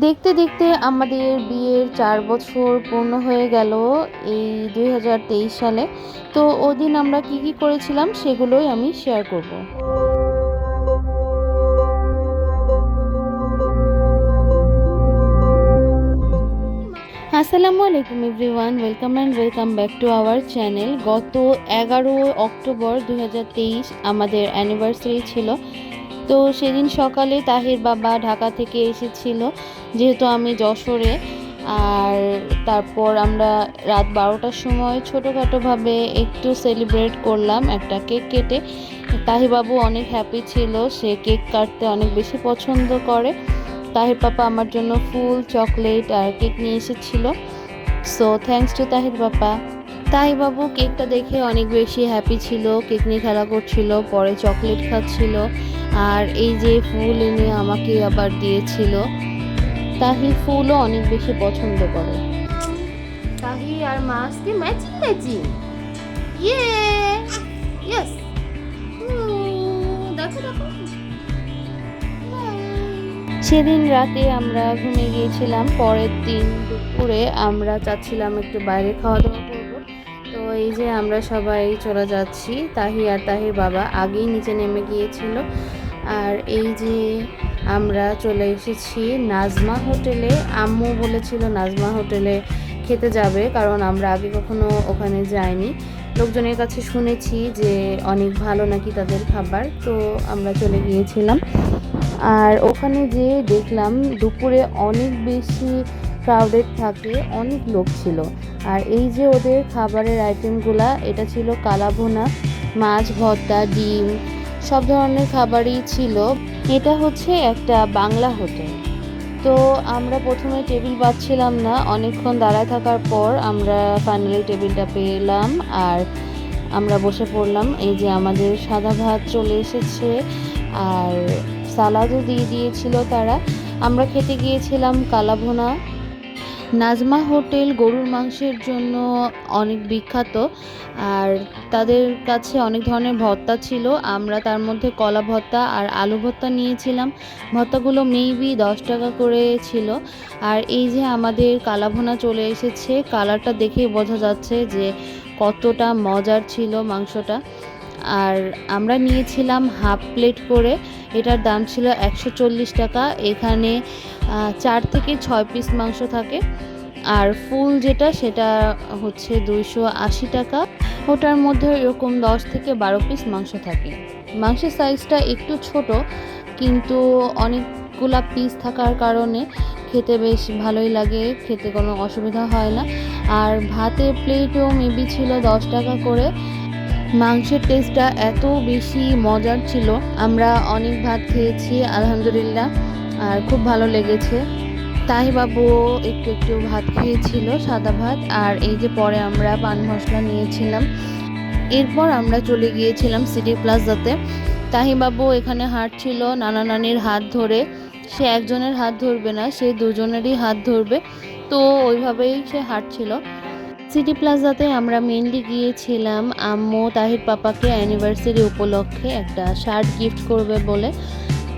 দেখতে দেখতে আমাদের বিয়ের ৪ বছর পূর্ণ হয়ে গেল এই ২০২৩ সালে। তো ওদিন আমরা কি কি করেছিলাম সেগুলোই আমি শেয়ার করব। আসসালামু আলাইকুম everyone, welcome back to our channel. গত ১১ অক্টোবর ২০২৩ আমাদের অ্যানিভার্সারি ছিল। তো সেদিন সকালে তাহির বাবা ঢাকা থেকে এসেছিল, যেহেতু আমি যশোরে। আর তারপর আমরা রাত ১২টার সময় ছোটোখাটোভাবে একটু সেলিব্রেট করলাম, একটা কেক কেটে। তাহির বাবু অনেক হ্যাপি ছিল, সে কেক কাটতে অনেক বেশি পছন্দ করে। তাহির পাপা আমার জন্য ফুল, চকলেট আর কেক নিয়ে এসেছিল। সো থ্যাঙ্কস টু তাহির পাপা। তাহির বাবু কেকটা দেখে অনেক বেশি হ্যাপি ছিল, কেক নিয়ে খেলা করছিল, পরে চকলেট খাচ্ছিল, আর এই যে ফুল এনে আমাকে আবার দিয়েছিল। তাহি ফুলও অনেক বেশি পছন্দ করে। তাহি আর মা আজকে ম্যাচিং ম্যাচিং। ইয়ে ইয়েস, দেখো দেখো। সেদিন রাতে আমরা ঘুমিয়ে গিয়েছিলাম। পরের দিন দুপুরে আমরা চাচ্ছিলাম একটু বাইরে খাওয়া দাওয়া করবো। তো এই যে আমরা সবাই চলে যাচ্ছি। তাহি আর তাহির বাবা আগেই নিচে নেমে গিয়েছিল। আর এই যে আমরা চলে এসেছি নাজমা হোটেলে। আম্মু বলেছিল নাজমা হোটেলে খেতে যাবে, কারণ আমরা আগে কখনো ওখানে যাইনি। লোকজনের কাছে শুনেছি যে অনেক ভালো নাকি তাদের খাবার। তো আমরা চলে গিয়েছিলাম। আর ওখানে যেয়ে দেখলাম দুপুরে অনেক বেশি ক্রাউডেড থাকে, অনেক লোক ছিল। আর এই যে ওদের খাবারের আইটেমগুলা, এটা ছিল কালাভুনা, মাছ ভর্তা, ডিম, সব ধরনের খাবারই ছিল। এটা হচ্ছে একটা বাংলা হোটেল। তো আমরা প্রথমে টেবিল পাচ্ছিলাম না, অনেকক্ষণ দাঁড়ায় থাকার পর আমরা ফাইনালি টেবিলটা পেলাম। আর আমরা বসে পড়লাম। এই যে আমাদের সাদা ভাত চলে এসেছে, আর সালাদও দিয়ে দিয়েছিল তারা। আমরা খেতে গিয়েছিলাম কালাভুনা। নাজমা হোটেল গরুর মাংসের জন্য অনেক বিখ্যাত, আর তাদের কাছে অনেক ধরনের ভর্তা ছিল। আমরা তার মধ্যে কলা ভর্তা আর আলু ভর্তা নিয়েছিলাম। ভর্তাগুলো মেবি ১০ টাকা করে ছিল। আর এই যে আমাদের কালাভুনা চলে এসেছে, কালারটা দেখেই বোঝা যাচ্ছে যে কতটা মজার ছিল মাংসটা। আর আমরা নিয়েছিলাম হাফ প্লেট করে, এটার দাম ছিল ১৪০ টাকা। এখানে ৪ থেকে ৬ পিস মাংস থাকে। আর ফুল যেটা, সেটা হচ্ছে ২৮০ টাকা। ওটার মধ্যে এরকম ১০ থেকে ১২ পিস মাংস থাকে। মাংসের সাইজটা একটু ছোট, কিন্তু অনেকগুলা পিস থাকার কারণে খেতে বেশ ভালোই লাগে, খেতে কোনো অসুবিধা হয় না। আর ভাতের প্লেটও মেবি ছিল ১০ টাকা করে। মাংসের টেস্টটা এত বেশি মজার ছিল, আমরা অনেক ভাত খেয়েছি আলহামদুলিল্লাহ, আর খুব ভালো লেগেছে। তাহি বাবুও একটু একটু ভাত খেয়েছিল, সাদা ভাত। আর এই যে পরে আমরা পান মশলা নিয়েছিলাম। এরপর আমরা চলে গিয়েছিলাম সিটি প্লাজাতে। তাহি বাবু এখানে হাঁটছিল নানা নানির হাত ধরে। সে একজনের হাত ধরবে না, সে দুজনেরই হাত ধরবে। তো ওইভাবেই সে হাঁটছিল। সিটি প্লাজাতে আমরা মেনলি গিয়েছিলাম আম্মু তাহির পাপাকে অ্যানিভার্সারি উপলক্ষে একটা শার্ট গিফট করবে বলে।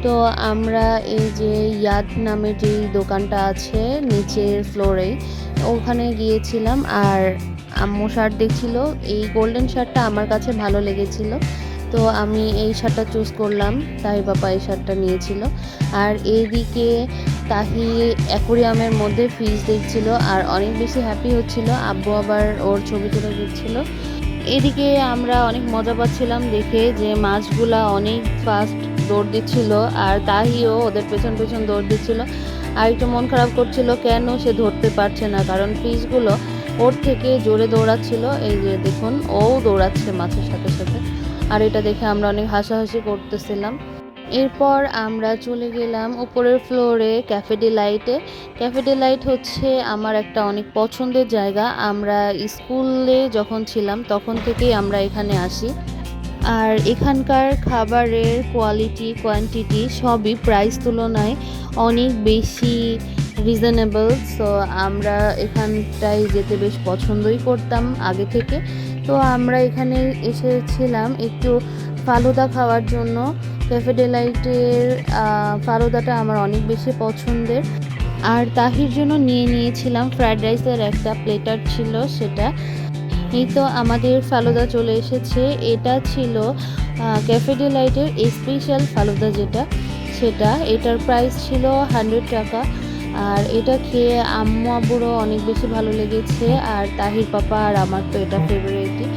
তো আমরা এই যে ইয়াদ নামে যেই দোকানটা আছে নিচের ফ্লোরেই, ওখানে গিয়েছিলাম। আর আম্মু শার্ট দেখছিল, এই গোল্ডেন শার্টটা আমার কাছে ভালো লেগেছিল, তো আমি এই শার্টটা চুজ করলাম। তাহির বাবা এই শার্টটা নিয়েছিল। আর এইদিকে তাহি অ্যাকোরিয়ামের মধ্যে ফিশ দেখছিল আর অনেক বেশি হ্যাপি হচ্ছিল। আব্বু আবার ওর ছবি তুলে দিচ্ছিল। এদিকে আমরা অনেক মজা পাচ্ছিলাম দেখে যে মাছগুলা অনেক ফাস্ট দৌড় দিচ্ছিল, আর তাহিও ওদের পেছন পেছন দৌড় দিচ্ছিল। আর একটু মন খারাপ করছিল, কেন সে ধরতে পারছে না, কারণ ফিশগুলো ওর থেকে জোরে দৌড়াচ্ছিল। এই যে দেখুন, ও দৌড়াচ্ছে মাছের সাথে সাথে। আর এটা দেখে আমরা অনেক হাসাহাসি করতেছিলাম। এরপর আমরা চলে গেলাম উপরের ফ্লোরে ক্যাফে ডিলাইটে। ক্যাফে ডিলাইট হচ্ছে আমার একটা অনেক পছন্দের জায়গা। আমরা স্কুলে যখন ছিলাম তখন থেকেই আমরা এখানে আসি। আর এখানকার খাবারের কোয়ালিটি, কোয়ান্টিটি সবই প্রাইস তুলনায় অনেক বেশি রিজনেবল। সো আমরা এখানটায় যেতে বেশ পছন্দই করতাম আগে থেকে। তো আমরা এখানে এসেছিলাম একটু ফালুদা খাওয়ার জন্য। ক্যাফে ডিলাইটের ফালুদাটা আমার অনেক বেশি পছন্দের। আর তাহির জন্য নিয়ে নিয়েছিলাম ফ্রায়েড রাইসের একটা প্লেটার ছিল সেটা। এই তো আমাদের ফালুদা চলে এসেছে। এটা ছিল ক্যাফে ডিলাইটের স্পেশাল ফালুদা যেটা, সেটা এটার প্রাইস ছিল 100 টাকা। আর এটা খেয়ে আম্মু আব্বুরও অনেক বেশি ভালো লেগেছে। আর তাহির পাপা আর আমার তো এটা ফেভারিটই,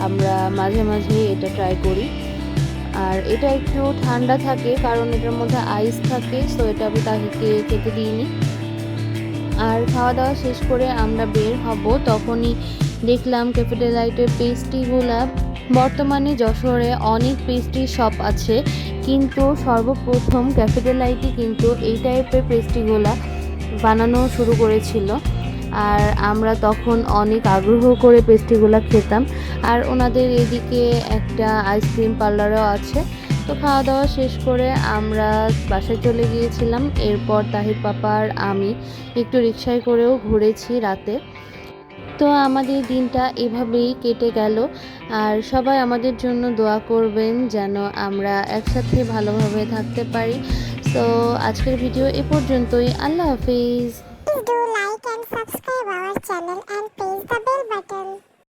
আমরা মাঝে মাঝে এটা ট্রাই করি। আর এটা একটু ঠান্ডা থাকে কারণ এটার মধ্যে আইস থাকে, সো এটা আমি তাহিরকে খেতে দিইনি। আর খাওয়া দাওয়া শেষ করে আমরা বের হব, তখনই দেখলাম ক্যাফে ডিলাইটের পেস্ট্রিগুলা। বর্তমানে যশোরে অনেক পেস্ট্রি শপ আছে, কিন্তু সর্বপ্রথম ক্যাফে ডিলাইটই কিন্তু এই টাইপের পেস্ট্রিগুলা বানানো শুরু করেছিল। আর আমরা তখন অনেক আগ্রহ করে পেস্ট্রিগুলা খেতাম। আর ওনাদের এদিকে একটা আইসক্রিম পার্লারও আছে। তো খাওয়া দাওয়া শেষ করে আমরা বাসায় চলে গিয়েছিলাম। এরপর তাহির পাপা আর আমি একটু রিকশায় করেও ঘুরেছি রাতে। তো আমাদের দিনটা এভাবেই কেটে গেল। আর সবাই আমাদের জন্য দোয়া করবেন যেন আমরা একসাথে ভালোভাবে থাকতে পারি। তো আজকের ভিডিও এ পর্যন্তই। আল্লাহ হাফিজ। Please do like and subscribe our channel and press the bell button.